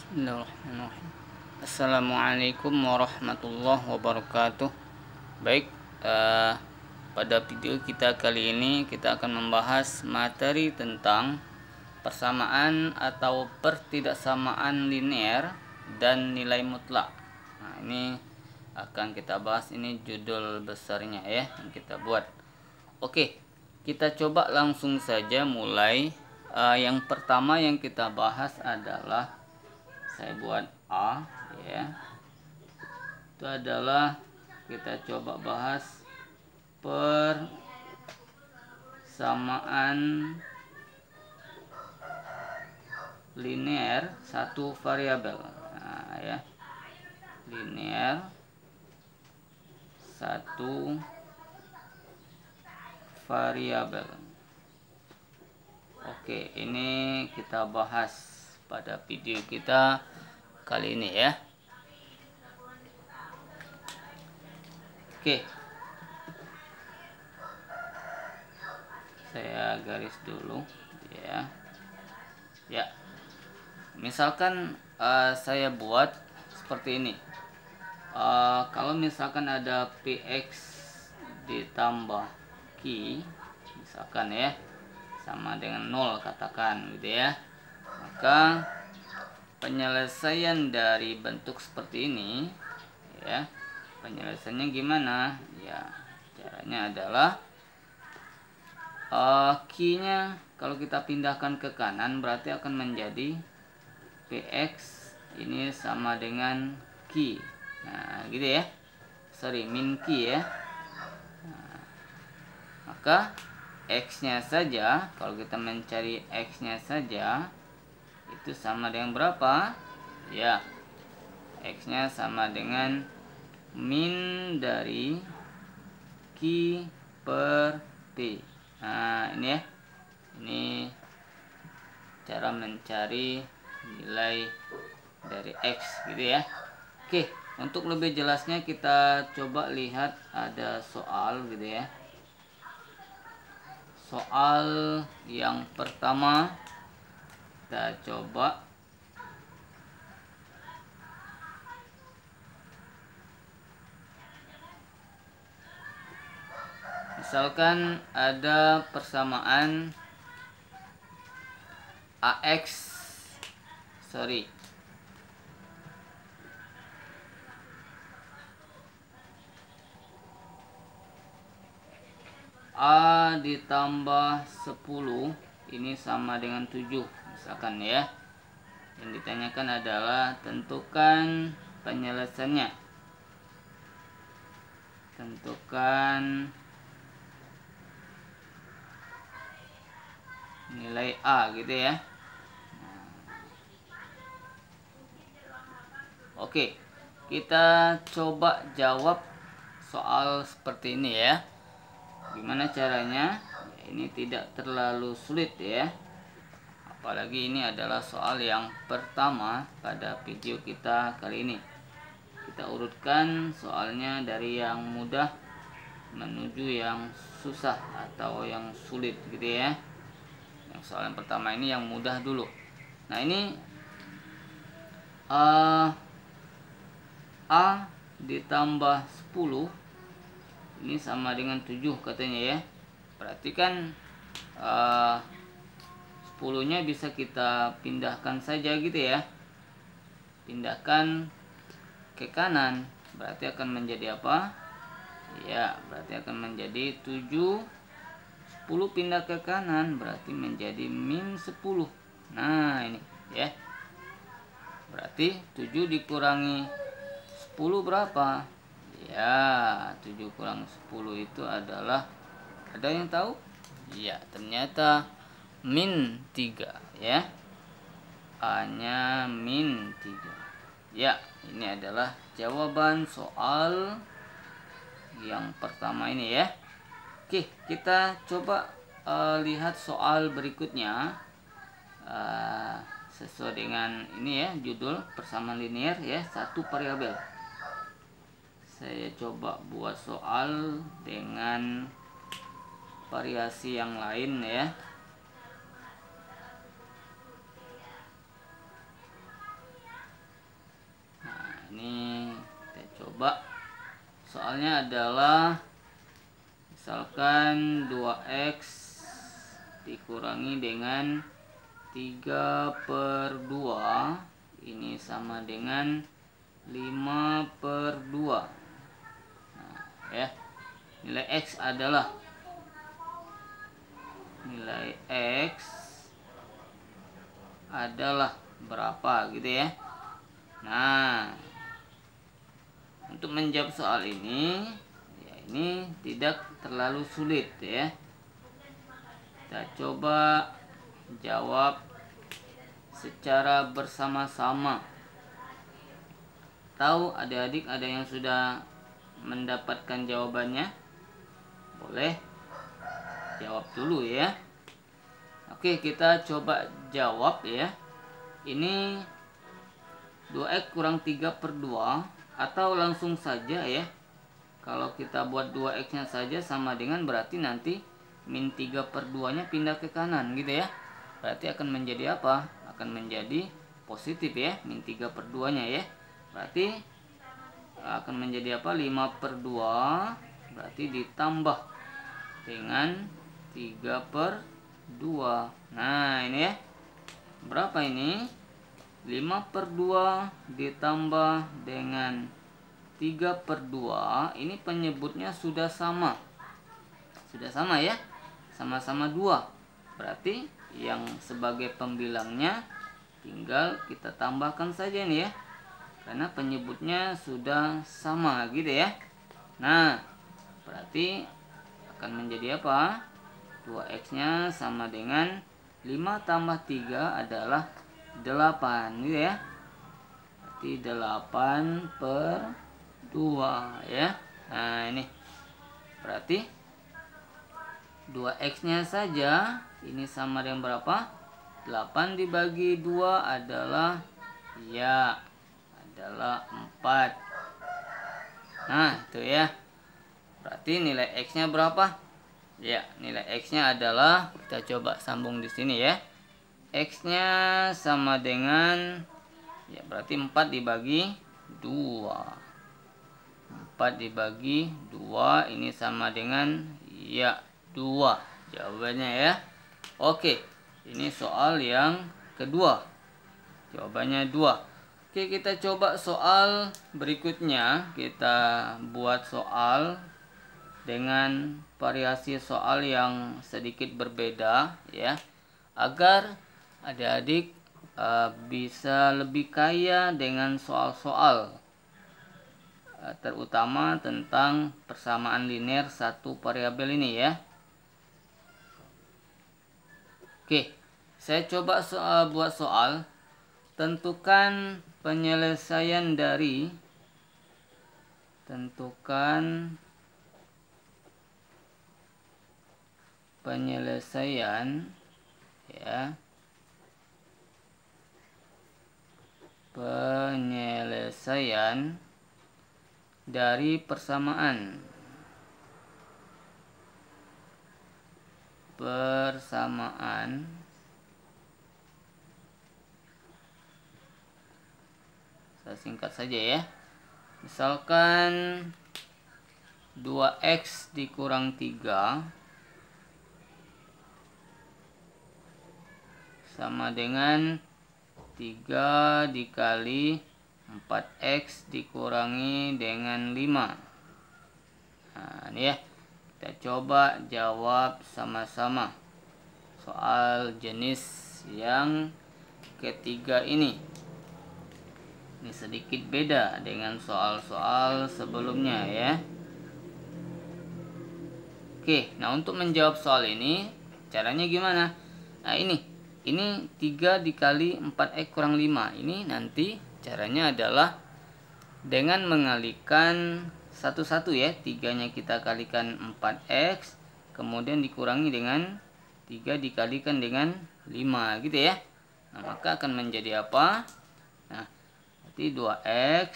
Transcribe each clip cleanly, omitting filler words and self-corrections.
Bismillahirrahmanirrahim. Assalamualaikum warahmatullahi wabarakatuh. Baik, pada video kita kali ini kita akan membahas materi tentang persamaan atau pertidaksamaan linear dan nilai mutlak. Nah, ini akan kita bahas, ini judul besarnya ya yang kita buat. Oke, kita coba langsung saja mulai. Yang pertama yang kita bahas adalah, saya buat A ya, itu adalah kita coba bahas persamaan linear satu variabel. Nah, ya, linear satu variabel. Oke, ini kita bahas pada video kita kali ini ya. Oke, saya garis dulu ya. Ya, misalkan saya buat seperti ini. Kalau misalkan ada px ditambah q, misalkan ya, sama dengan 0 katakan gitu ya, maka penyelesaian dari bentuk seperti ini ya, penyelesaiannya gimana ya, caranya adalah q-nya kalau kita pindahkan ke kanan berarti akan menjadi px ini sama dengan q. Nah gitu ya, sorry, min q ya. Nah, maka x-nya saja, kalau kita mencari x-nya saja itu sama dengan berapa? Ya, x-nya sama dengan min dari q per p. Nah, ini ya. Ini cara mencari nilai dari x gitu ya. Oke, untuk lebih jelasnya kita coba lihat ada soal gitu ya. Soal yang pertama kita coba. Misalkan ada persamaan AX, sorry, A ditambah 10 ini sama dengan 7 misalkan ya. Yang ditanyakan adalah tentukan penyelesaiannya. Tentukan nilai A gitu ya. Oke, kita coba jawab soal seperti ini ya. Gimana caranya? Ya, ini tidak terlalu sulit ya. Apalagi ini adalah soal yang pertama pada video kita kali ini. Kita urutkan soalnya dari yang mudah menuju yang susah atau yang sulit gitu ya. Yang soal yang pertama ini yang mudah dulu. Nah ini A ditambah 10 ini sama dengan 7 katanya ya. Berarti kan 10-nya bisa kita pindahkan saja gitu ya. Pindahkan ke kanan, berarti akan menjadi apa? Ya, berarti akan menjadi 7. 10 pindah ke kanan berarti menjadi min 10. Nah ini ya, berarti 7 dikurangi 10 berapa? Ya, 7 kurang 10 itu adalah, ada yang tahu? Ya, ternyata min 3 ya. A-nya min 3. Ya, ini adalah jawaban soal yang pertama ini ya. Oke, kita coba lihat soal berikutnya. Sesuai dengan ini ya, judul persamaan linear ya, satu variabel. Saya coba buat soal dengan variasi yang lain ya. coba soalnya adalah misalkan 2x dikurangi dengan 3/2 ini sama dengan 5/2. Nah, ya. Nilai X adalah berapa gitu ya. Nah, untuk menjawab soal ini ya, ini tidak terlalu sulit ya. Kita coba jawab secara bersama-sama. Tahu adik-adik ada yang sudah mendapatkan jawabannya? Boleh jawab dulu ya. Oke, kita coba jawab ya. Ini 2x kurang 3/2 atau langsung saja ya. Kalau kita buat 2x nya saja sama dengan berarti nanti min 3/2 nya pindah ke kanan gitu ya. Berarti akan menjadi apa? Akan menjadi positif ya, min 3/2 nya ya. Berarti akan menjadi apa? 5/2 berarti ditambah dengan 3/2. Nah ini ya, berapa ini? 5/2 ditambah dengan 3/2, ini penyebutnya sudah sama. Sudah sama ya, sama-sama 2. Berarti yang sebagai pembilangnya tinggal kita tambahkan saja nih ya, karena penyebutnya sudah sama gitu ya. Nah, berarti akan menjadi apa? 2x nya sama dengan 5 tambah 3 adalah 8 gitu ya. Berarti 8/2 ya. Nah ini berarti 2x nya saja ini sama dengan berapa? 8 dibagi 2 adalah 4. Nah itu ya. Berarti nilai x nya berapa? Ya, nilai x nya adalah, kita coba sambung di sini ya. X nya sama dengan ya berarti 4 dibagi 2. 4 dibagi 2 ini sama dengan ya 2 jawabannya ya. Oke, ini soal yang kedua. Jawabannya 2. Oke, kita coba soal berikutnya. Kita buat soal dengan variasi soal yang sedikit berbeda ya, agar adik-adik bisa lebih kaya dengan soal-soal terutama tentang persamaan linear satu variabel ini ya. Oke, saya coba buat soal. Tentukan penyelesaian dari ya, penyelesaian dari persamaan saya singkat saja ya. Misalkan 2x dikurang 3 sama dengan 3 dikali 4x dikurangi dengan 5. Nah ini ya, kita coba jawab sama-sama soal jenis yang ketiga ini. Ini sedikit beda dengan soal-soal sebelumnya ya. Oke, nah untuk menjawab soal ini caranya gimana? Nah ini 3 dikali 4x kurang 5. Ini nanti caranya adalah dengan mengalihkan satu-satu ya. 3 nya kita kalikan 4x, kemudian dikurangi dengan 3 dikalikan dengan 5 gitu ya. Nah maka akan menjadi apa? Nah berarti 2x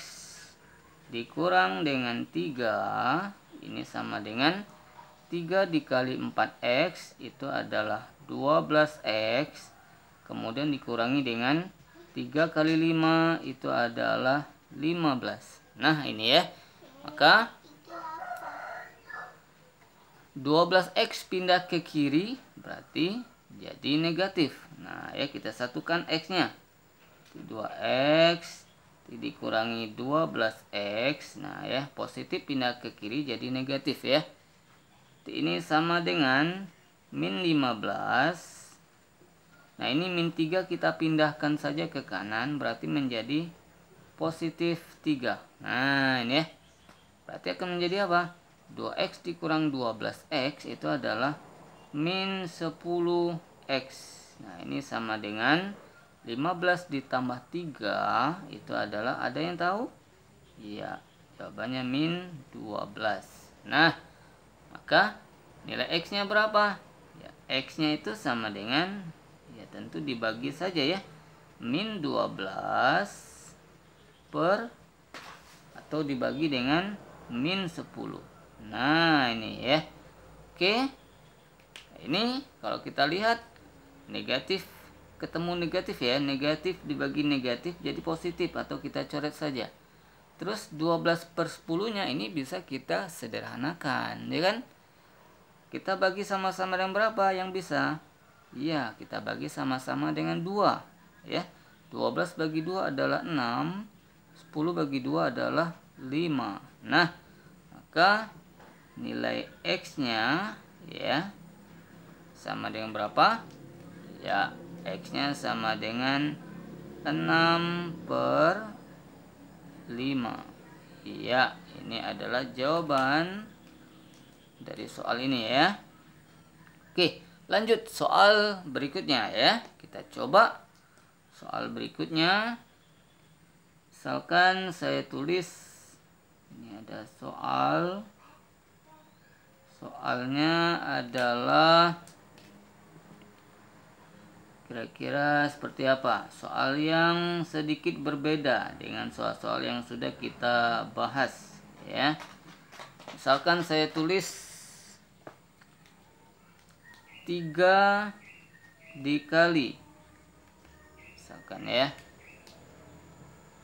dikurang dengan 3 ini sama dengan 3 dikali 4x itu adalah 12x, kemudian dikurangi dengan 3 kali 5 itu adalah 15. Nah ini ya, Maka 12x pindah ke kiri berarti jadi negatif. Nah ya, kita satukan x-nya. 2x dikurangi 12x. Nah ya, positif pindah ke kiri jadi negatif ya. Ini sama dengan min 15. Nah ini min 3 kita pindahkan saja ke kanan berarti menjadi positif 3. Nah ini ya, berarti akan menjadi apa? 2x dikurang 12x itu adalah min 10x. Nah ini sama dengan 15 ditambah 3 itu adalah, ada yang tahu? Iya, jawabannya min 12. Nah maka nilai x nya berapa? Ya, x nya itu sama dengan, ya tentu dibagi saja ya, min 12 per, atau dibagi dengan min 10. Nah ini ya. Oke, ini kalau kita lihat negatif ketemu negatif ya, negatif dibagi negatif jadi positif, atau kita coret saja. Terus 12 per 10 nya ini bisa kita sederhanakan ya kan. Kita bagi sama-sama dengan berapa yang bisa? Iya, kita bagi sama-sama dengan 2 ya. 12 bagi 2 adalah 6, 10 bagi 2 adalah 5. Nah maka nilai x nya ya sama dengan berapa? Ya, x nya sama dengan 6 per 5. Iya, ini adalah jawaban dari soal ini ya. Oke, lanjut soal berikutnya ya. Kita coba soal berikutnya. Misalkan saya tulis, ini ada soalnya adalah kira-kira seperti apa? Soal yang sedikit berbeda dengan soal-soal yang sudah kita bahas ya. Misalkan saya tulis 3 dikali, misalkan ya,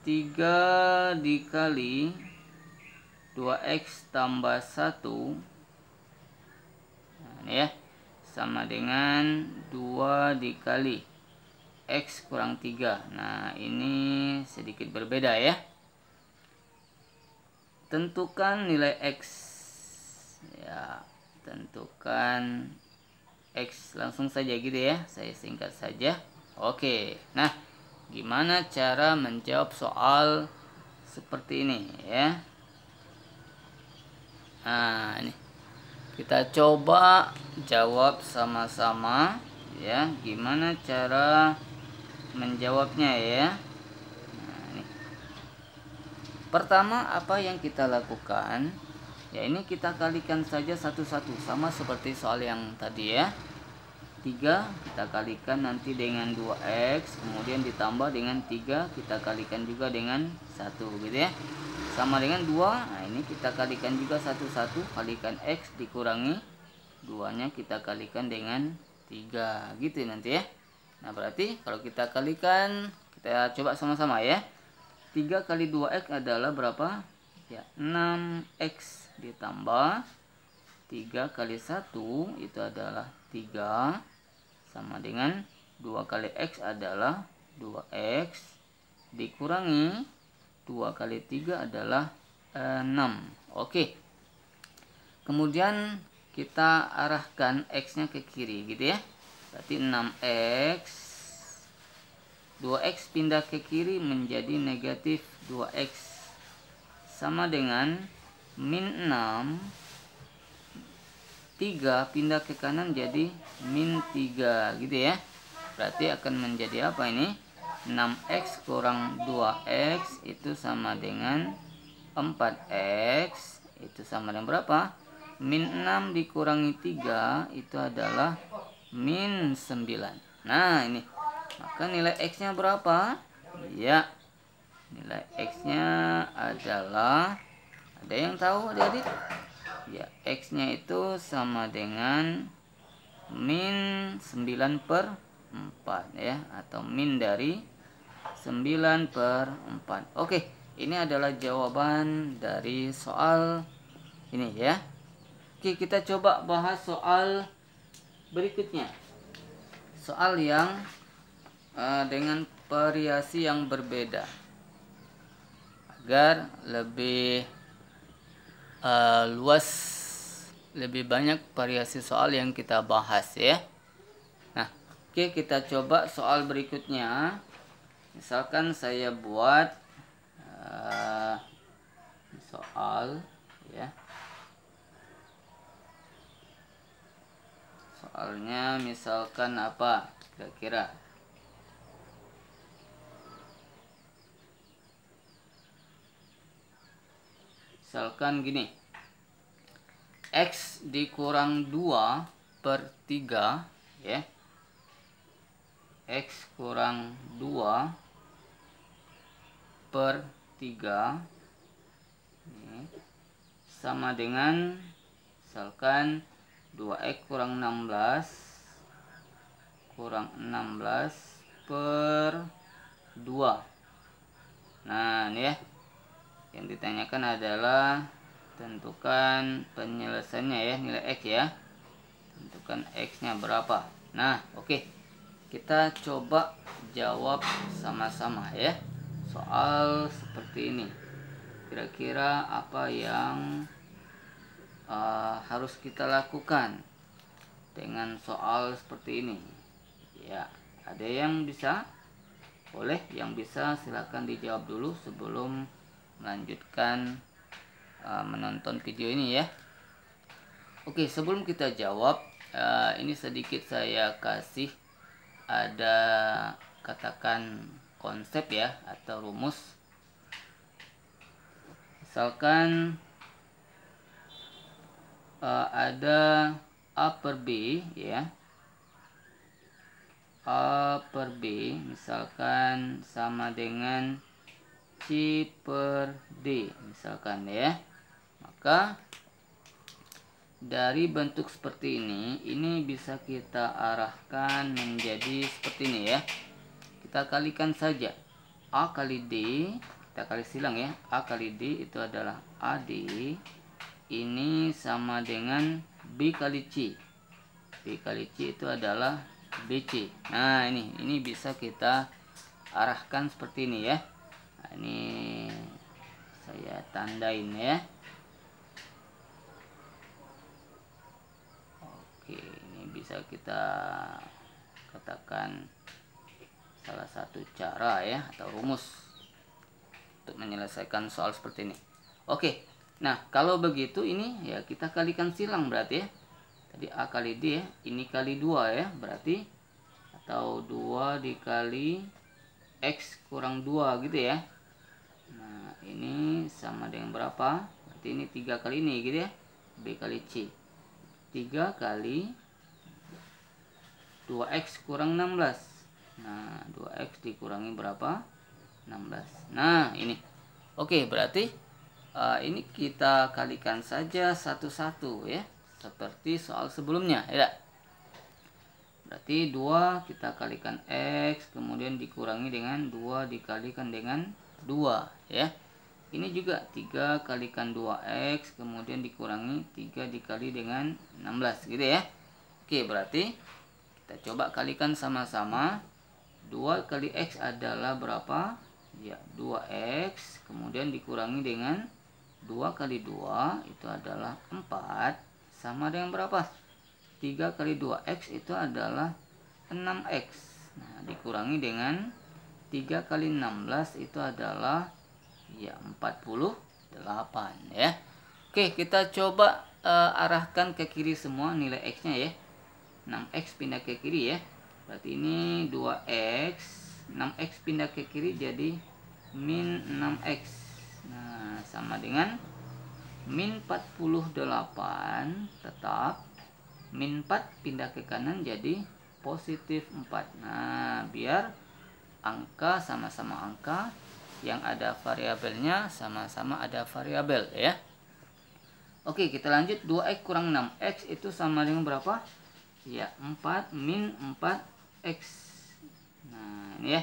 3 dikali 2x tambah 1, nah ini ya, sama dengan 2 dikali x kurang 3. Nah ini sedikit berbeda ya. Tentukan nilai x ya, tentukan x, langsung saja gitu ya, saya singkat saja. Oke, nah gimana cara menjawab soal seperti ini ya. Nah ini kita coba jawab sama-sama ya, gimana cara menjawabnya ya. Nah, ini. Pertama apa yang kita lakukan? Ya ini kita kalikan saja satu-satu, sama seperti soal yang tadi ya. 3 kita kalikan nanti dengan 2x, kemudian ditambah dengan 3 kita kalikan juga dengan 1 gitu ya. Sama dengan 2. Nah ini kita kalikan juga satu-satu, kalikan x dikurangi 2 nya kita kalikan dengan 3 gitu nanti ya. Nah berarti kalau kita kalikan, kita coba sama-sama ya. 3 kali 2x adalah berapa? Ya 6x ditambah 3 kali 1 itu adalah 3, sama dengan 2 kali x adalah 2x dikurangi 2 kali 3 adalah 6. Oke. Kemudian kita arahkan x nya ke kiri gitu ya. Berarti 6x, 2x pindah ke kiri menjadi negatif 2x, sama dengan min 6, 3 pindah ke kanan jadi min 3 gitu ya. Berarti akan menjadi apa ini? 6x kurang 2x itu sama dengan 4x, itu sama dengan berapa? Min 6 dikurangi 3 itu adalah min 9. Nah ini, maka nilai x nya berapa? Ya, nilai x nya adalah, ada yang tahu adik-adik? Ya, x nya itu sama dengan min 9 per 4 ya, atau min dari 9 per 4. Oke, Ini adalah jawaban dari soal ini ya. Oke, kita coba bahas soal berikutnya. Soal yang dengan variasi yang berbeda. Agar lebih luas, lebih banyak variasi soal yang kita bahas ya. Nah, oke, kita coba soal berikutnya. Misalkan saya buat soal ya, soalnya misalkan apa kira-kira, misalkan gini, X dikurang 2/3 ya, X kurang 2/3 sama dengan misalkan 2x kurang 16 per 2. Nah ini ya, yang ditanyakan adalah tentukan penyelesaiannya ya, nilai x ya, tentukan x nya berapa. Nah oke, kita coba jawab sama-sama ya soal seperti ini. Kira-kira apa yang harus kita lakukan dengan soal seperti ini ya? Ada yang bisa? Boleh yang bisa silakan dijawab dulu sebelum melanjutkan menonton video ini ya. Oke, sebelum kita jawab, ini sedikit saya kasih ada katakan konsep ya atau rumus. Misalkan ada A per B ya, A per B misalkan sama dengan C per D misalkan ya. Maka dari bentuk seperti ini bisa kita arahkan menjadi seperti ini ya. Kita kalikan saja A kali D, kita kali silang ya, A kali D itu adalah AD, ini sama dengan B kali C, B kali C itu adalah BC. Nah ini bisa kita arahkan seperti ini ya. Nah, ini saya tandain ya. Oke, ini bisa kita katakan salah satu cara ya atau rumus untuk menyelesaikan soal seperti ini. Oke, nah kalau begitu ini ya kita kalikan silang berarti ya. Tadi A kali D ya, ini kali 2 ya berarti, atau 2 dikali X kurang 2 gitu ya. Nah ini sama dengan berapa? Berarti ini 3 kali ini gitu ya, B kali C. 3 kali 2x kurang 16. Nah 2x dikurangi berapa? 16. Nah ini oke, berarti ini kita kalikan saja satu-satu ya, seperti soal sebelumnya ya. Berarti 2 kita kalikan X kemudian dikurangi dengan 2 dikalikan dengan 2 ya. Ini juga 3 kalikan 2X kemudian dikurangi 3 dikali dengan 16 gitu ya. Oke, berarti kita coba kalikan sama-sama. 2 kali X adalah berapa? Ya 2X kemudian dikurangi dengan 2 kali 2 itu adalah 4 sama dengan berapa? 3 kali 2X itu adalah 6X. Nah dikurangi dengan 3 kali 16 itu adalah ya 48 ya. Oke, kita coba arahkan ke kiri semua nilai X nya ya. 6X pindah ke kiri ya. Berarti ini 2X, 6X pindah ke kiri jadi min 6X. Nah sama dengan min 48 tetap, min 4 pindah ke kanan jadi positif 4. Nah biar angka sama-sama angka, yang ada variabelnya sama-sama ada variabel ya. Oke, kita lanjut. 2x kurang 6x itu sama dengan berapa? Ya 4 min 4x. Nah ini ya,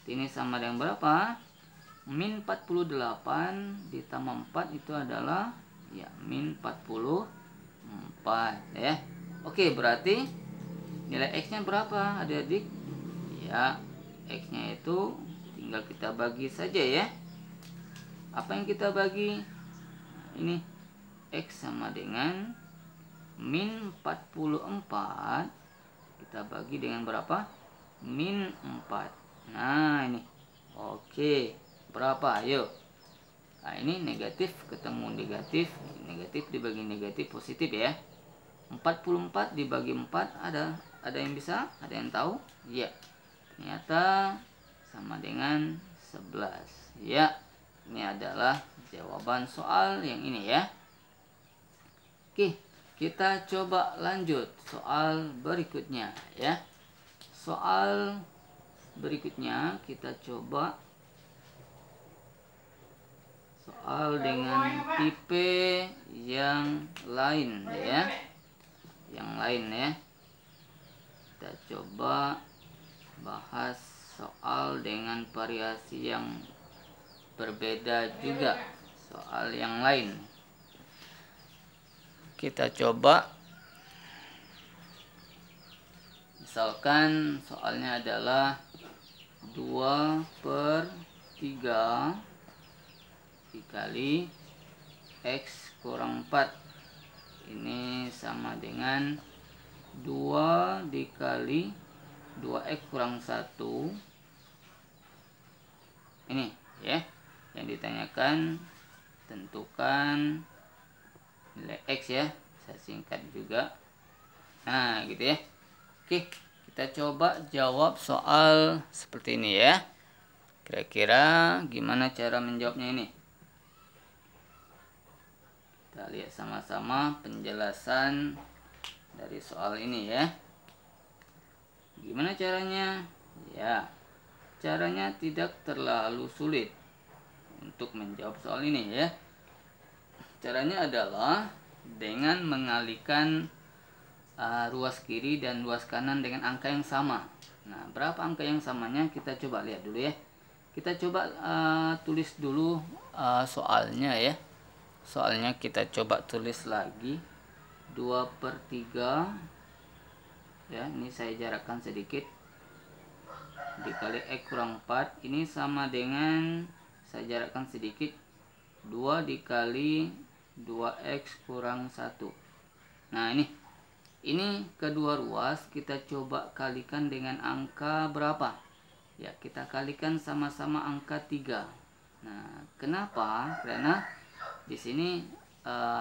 ini sama dengan berapa? min 48 ditambah 4 itu adalah ya min 44 ya. Oke, berarti nilai X-nya berapa adik-adik? Ya, X-nya itu tinggal kita bagi saja ya. Apa yang kita bagi? Ini X sama dengan min 44, kita bagi dengan berapa? Min 4. Nah ini, oke, berapa? Ayo. Nah ini negatif ketemu negatif, negatif dibagi negatif positif ya. 44 dibagi 4 ada yang bisa? Ada yang tahu? Ya, ternyata sama dengan 11 ya. Ini adalah jawaban soal yang ini ya. Oke, kita coba lanjut soal berikutnya ya. Soal berikutnya kita coba soal dengan tipe yang lain ya. Yang lain ya. Kita coba bahas soal dengan variasi yang berbeda juga, soal yang lain. Kita coba misalkan soalnya adalah 2/3 dikali X kurang 4. Ini sama dengan 2 dikali 2X kurang 1. Ini ya, yang ditanyakan tentukan nilai X ya. Saya singkat juga. Nah gitu ya. Oke, kita coba jawab soal seperti ini ya. Kira-kira gimana cara menjawabnya ini? Kita lihat sama-sama penjelasan dari soal ini ya. Gimana caranya? Ya, caranya tidak terlalu sulit untuk menjawab soal ini ya. Caranya adalah dengan mengalihkan ruas kiri dan ruas kanan dengan angka yang sama. Nah, berapa angka yang samanya? Kita coba lihat dulu ya. Kita coba tulis dulu soalnya ya. Soalnya kita coba tulis lagi 2/3 ya, ini saya jarakkan sedikit, dikali X kurang 4. Ini sama dengan, saya jarakkan sedikit, 2 dikali 2X kurang 1. Nah ini kedua ruas kita coba kalikan dengan angka berapa? Ya, kita kalikan sama-sama angka 3. Nah, kenapa? Karena di sini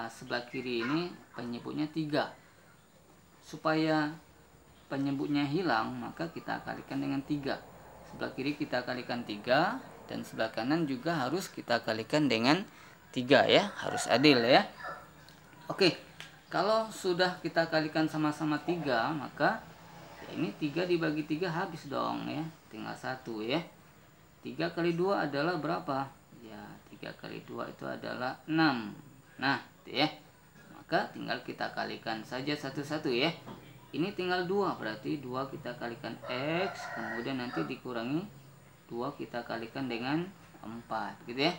sebelah kiri ini penyebutnya 3. Supaya penyebutnya hilang, maka kita kalikan dengan 3. Sebelah kiri kita kalikan 3 dan sebelah kanan juga harus kita kalikan dengan 3 ya, harus adil ya. Oke, kalau sudah kita kalikan sama-sama 3, maka ya ini 3 dibagi 3 habis dong ya, tinggal 1 ya. 3 kali 2 adalah berapa? Ya, 3 kali 2 itu adalah 6. Nah, itu ya. Maka tinggal kita kalikan saja satu-satu ya. Ini tinggal 2, berarti 2 kita kalikan X, kemudian nanti dikurangi 2 kita kalikan dengan 4 gitu ya.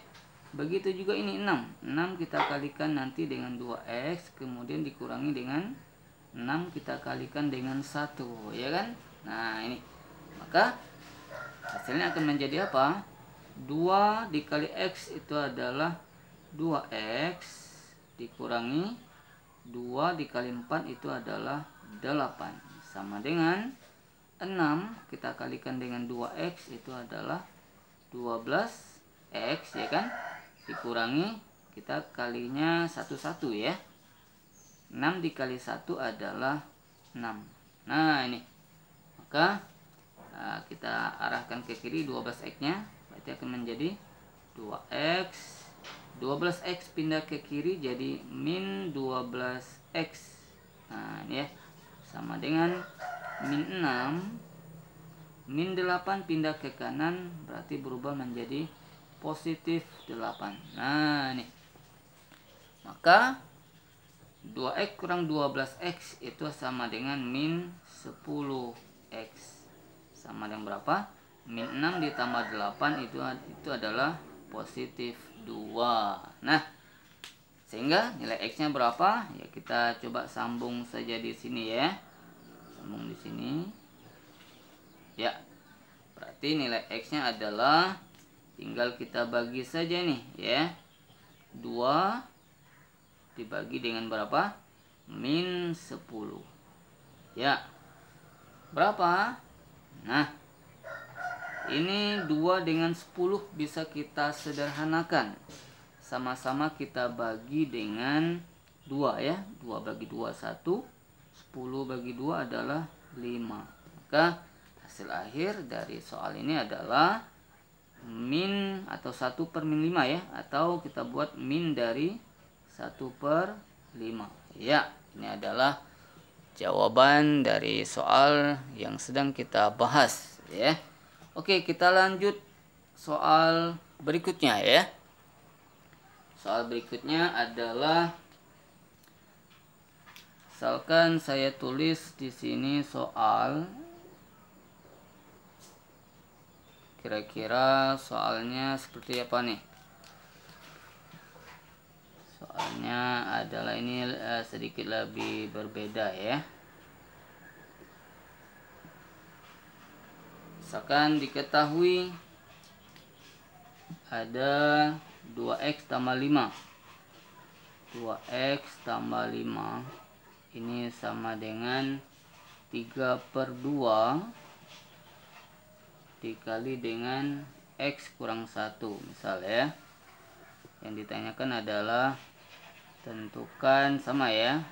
Begitu juga ini 6. 6 kita kalikan nanti dengan 2X, kemudian dikurangi dengan 6 kita kalikan dengan 1 ya kan. Nah ini, maka hasilnya akan menjadi apa? 2 dikali X itu adalah 2X, dikurangi 2 dikali 4 itu adalah 8, sama dengan 6 kita kalikan dengan 2X itu adalah 12X ya kan, dikurangi kita kalinya satu-satu ya. 6 dikali 1 adalah 6. Nah ini, maka kita arahkan ke kiri 12X nya, berarti akan menjadi 2X. 12X pindah ke kiri jadi min 12X. Nah ini ya, sama dengan min 6. Min 8 pindah ke kanan, berarti berubah menjadi positif 8. Nah ini, maka 2X kurang 12X itu sama dengan min 10X. Sama dengan berapa? Min 6 ditambah 8 itu adalah positif 2. Nah, sehingga nilai X-nya berapa? Ya kita coba sambung saja di sini ya. Sambung di sini. Ya. Berarti nilai X-nya adalah, tinggal kita bagi saja nih ya. 2 dibagi dengan berapa? Min 10. Ya. Berapa? Nah, ini 2 dengan 10 bisa kita sederhanakan. Sama-sama kita bagi dengan 2 ya. 2 bagi 2 1. 10 bagi 2 adalah 5. Maka hasil akhir dari soal ini adalah min atau 1 per min 5 ya. Atau kita buat min dari 1 per 5. Ya, ini adalah jawaban dari soal yang sedang kita bahas ya. Oke, kita lanjut soal berikutnya ya. Soal berikutnya adalah, misalkan saya tulis di sini soal, kira-kira soalnya seperti apa nih? Soalnya adalah ini sedikit lebih berbeda ya. Misalkan diketahui ada 2x tambah 5. 2x tambah 5 ini sama dengan 3 per 2 dikali dengan x kurang 1 misal ya. Yang ditanyakan adalah tentukan sama ya,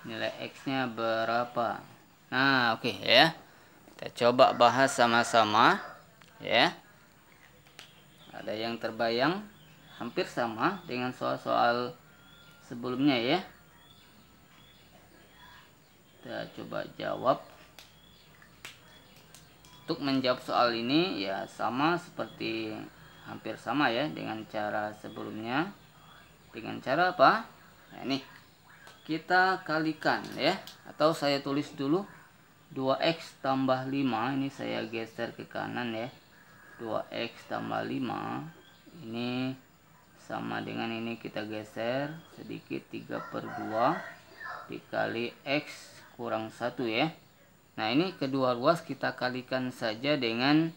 nilai x nya berapa. Nah oke ya, kita coba bahas sama-sama ya. Ada yang terbayang hampir sama dengan soal-soal sebelumnya ya. Kita coba jawab. Untuk menjawab soal ini ya sama seperti, hampir sama ya dengan cara sebelumnya. Dengan cara apa? Nah ini kita kalikan ya. Atau saya tulis dulu 2x tambah 5. Ini saya geser ke kanan ya. 2x tambah 5 ini sama dengan ini, kita geser sedikit 3 per 2 dikali x kurang 1 ya. Nah ini kedua ruas kita kalikan saja dengan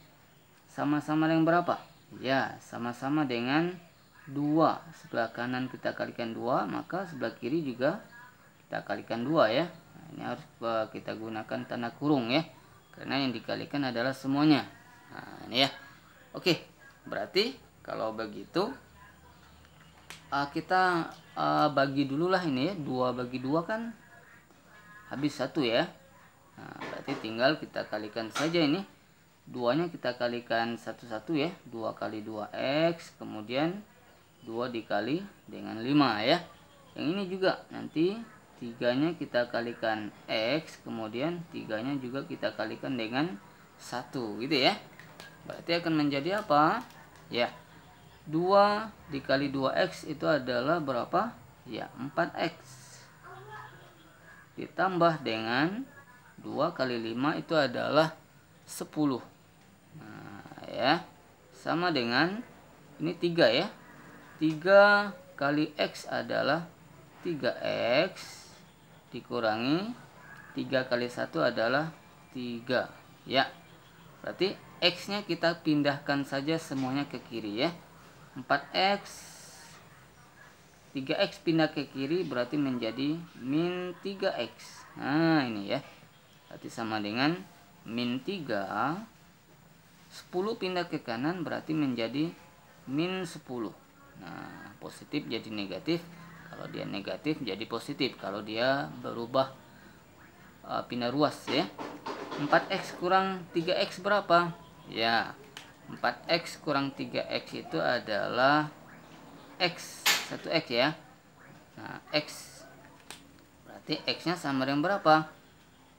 sama-sama dengan berapa? Ya sama-sama dengan 2. Sebelah kanan kita kalikan 2, maka sebelah kiri juga kita kalikan 2 ya. Nah, ini harus kita gunakan tanda kurung ya, karena yang dikalikan adalah semuanya. Nah ini ya. Oke, berarti kalau begitu kita bagi dulu lah ini ya. 2 bagi 2 kan habis 1 ya. Nah, berarti tinggal kita kalikan saja ini. 2 nya kita kalikan satu-satu ya. 2 kali 2x, kemudian 2 dikali dengan 5 ya. Yang ini juga nanti 3 nya kita kalikan x, kemudian 3 nya juga kita kalikan dengan 1 gitu ya. Berarti akan menjadi apa? Ya, 2 dikali 2x itu adalah berapa? Ya, 4x. Ditambah dengan 2 kali 5 itu adalah 10. Nah, ya. Sama dengan ini 3 ya. 3 kali x adalah 3x dikurangi 3 kali 1 adalah 3. Ya. Berarti x-nya kita pindahkan saja semuanya ke kiri ya. 4x 3x pindah ke kiri berarti menjadi min 3x. Nah ini ya, berarti sama dengan min 3. 10 pindah ke kanan berarti menjadi min 10. Nah positif jadi negatif, kalau dia negatif jadi positif, kalau dia berubah pindah ruas ya. 4x kurang 3x berapa? Ya, 4x kurang 3x itu adalah x, 1x ya. Nah, x. Berarti x-nya sama dengan berapa?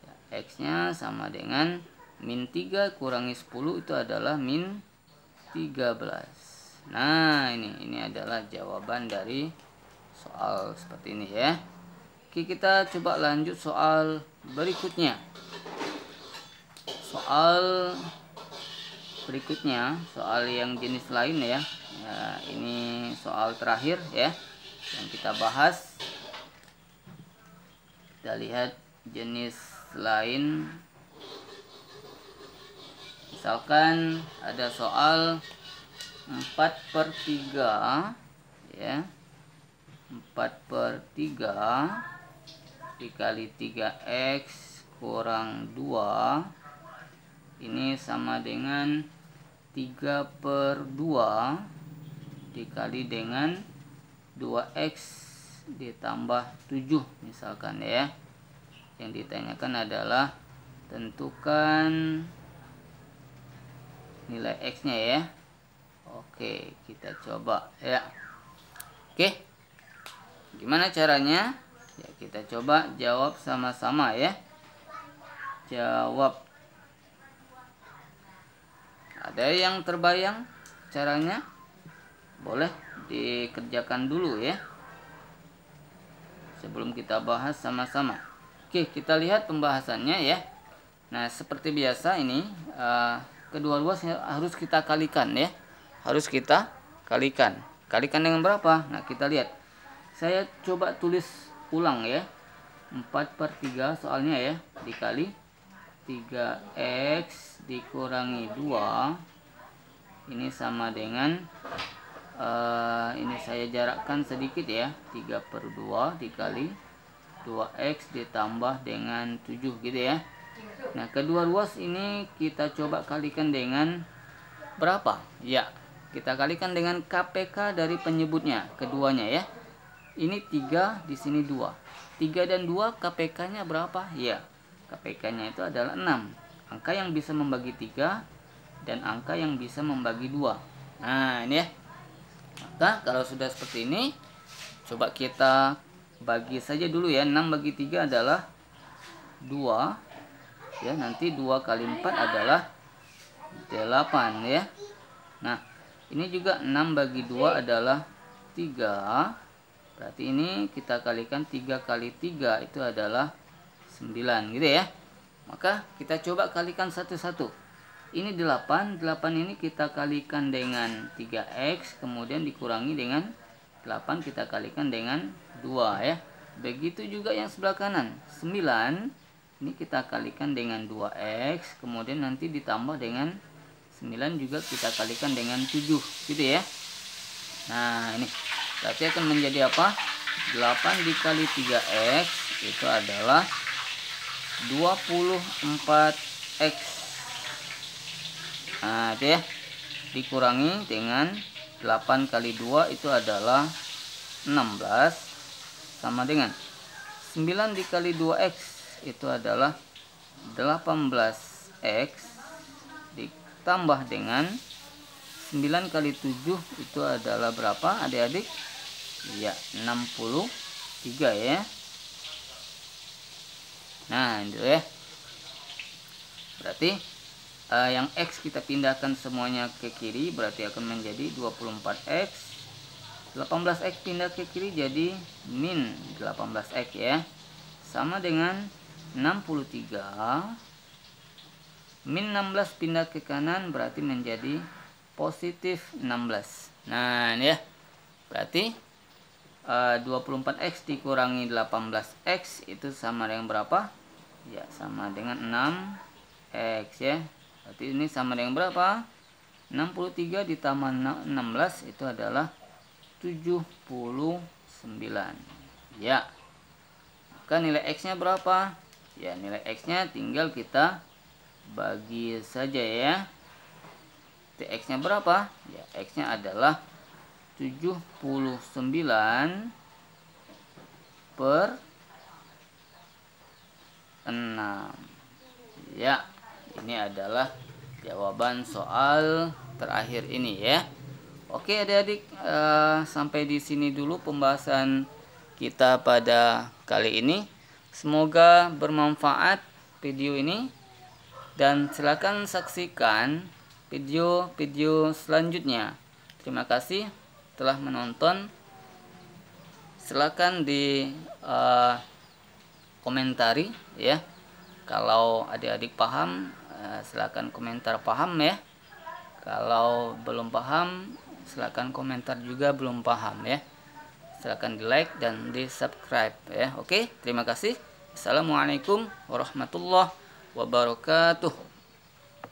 Ya, x-nya sama dengan min 3 kurangi 10 itu adalah min 13. Nah, ini adalah jawaban dari soal seperti ini ya. Oke, kita coba lanjut soal berikutnya. Soal berikutnya, soal yang jenis lain ya. Ini soal terakhir ya yang kita bahas. Kita lihat jenis lain. Misalkan ada soal 4/3 ya. 4/3 dikali 3x kurang 2 ini sama dengan 3/2 dikali dengan 2x ditambah 7 misalkan ya. Yang ditanyakan adalah tentukan nilai x nya ya. Oke, kita coba ya. Oke, gimana caranya ya? Kita coba jawab sama-sama ya. Jawab. Ada yang terbayang caranya? Boleh dikerjakan dulu ya sebelum kita bahas sama-sama. Oke, kita lihat pembahasannya ya. Nah, seperti biasa ini kedua ruas harus kita kalikan ya. Harus kita kalikan. Kalikan dengan berapa? Nah, kita lihat. Saya coba tulis ulang ya. 4/3 soalnya ya. Dikali 3x dikurangi 2. Ini sama dengan ini saya jarakkan sedikit ya. 3/2 dikali 2x ditambah dengan 7 gitu ya. Nah, kedua ruas ini kita coba kalikan dengan berapa? Ya, kita kalikan dengan KPK dari penyebutnya, keduanya ya. Ini 3, di sini 2. 3 dan 2 KPK-nya berapa? Ya, KPK-nya itu adalah 6. Angka yang bisa membagi 3 dan angka yang bisa membagi 2. Nah, ini ya. Maka kalau sudah seperti ini, coba kita bagi saja dulu ya. 6 bagi 3 adalah 2. Ya, nanti 2 kali 4 adalah 8 ya. Nah, ini juga 6 bagi 2 adalah 3. Berarti ini kita kalikan 3 kali 3 itu adalah 9 gitu ya. Maka kita coba kalikan satu-satu. Ini 8. 8 ini kita kalikan dengan 3x, kemudian dikurangi dengan 8 kita kalikan dengan 2 ya. Begitu juga yang sebelah kanan. 9 ini kita kalikan dengan 2x, kemudian nanti ditambah dengan 9 juga kita kalikan dengan 7 gitu ya. Nah, ini berarti akan menjadi apa? 8 dikali 3x itu adalah 24x. Nah, itu ya. Dikurangi dengan 8 kali 2 itu adalah 16 sama dengan 9 dikali 2x itu adalah 18x ditambah dengan 9 kali 7 itu adalah berapa adik-adik? Ya, 63 ya. Nah, itu ya. Berarti yang x kita pindahkan semuanya ke kiri, berarti akan menjadi 24x. 18x pindah ke kiri jadi min 18x ya. Sama dengan 63. Min 16 pindah ke kanan berarti menjadi positif 16. Nah, ini ya. Berarti 24x dikurangi 18x itu sama dengan berapa? Ya, sama dengan 6x ya. Berarti ini sama dengan berapa? 63 ditambah 16 itu adalah 79. Ya. Maka nilai x-nya berapa? Ya, nilai x-nya tinggal kita bagi saja ya. X-nya berapa? Ya, x-nya adalah 79 per 6. Ya. Ini adalah jawaban soal terakhir ini ya. Oke adik-adik, sampai di sini dulu pembahasan kita pada kali ini. Semoga bermanfaat video ini dan silakan saksikan video-video selanjutnya. Terima kasih telah menonton. Silakan di komentari ya. Kalau adik-adik paham, silakan komentar paham ya. Kalau belum paham, silahkan komentar juga belum paham ya. Silahkan di like dan di subscribe ya. Oke, terima kasih. Assalamualaikum warahmatullahi wabarakatuh.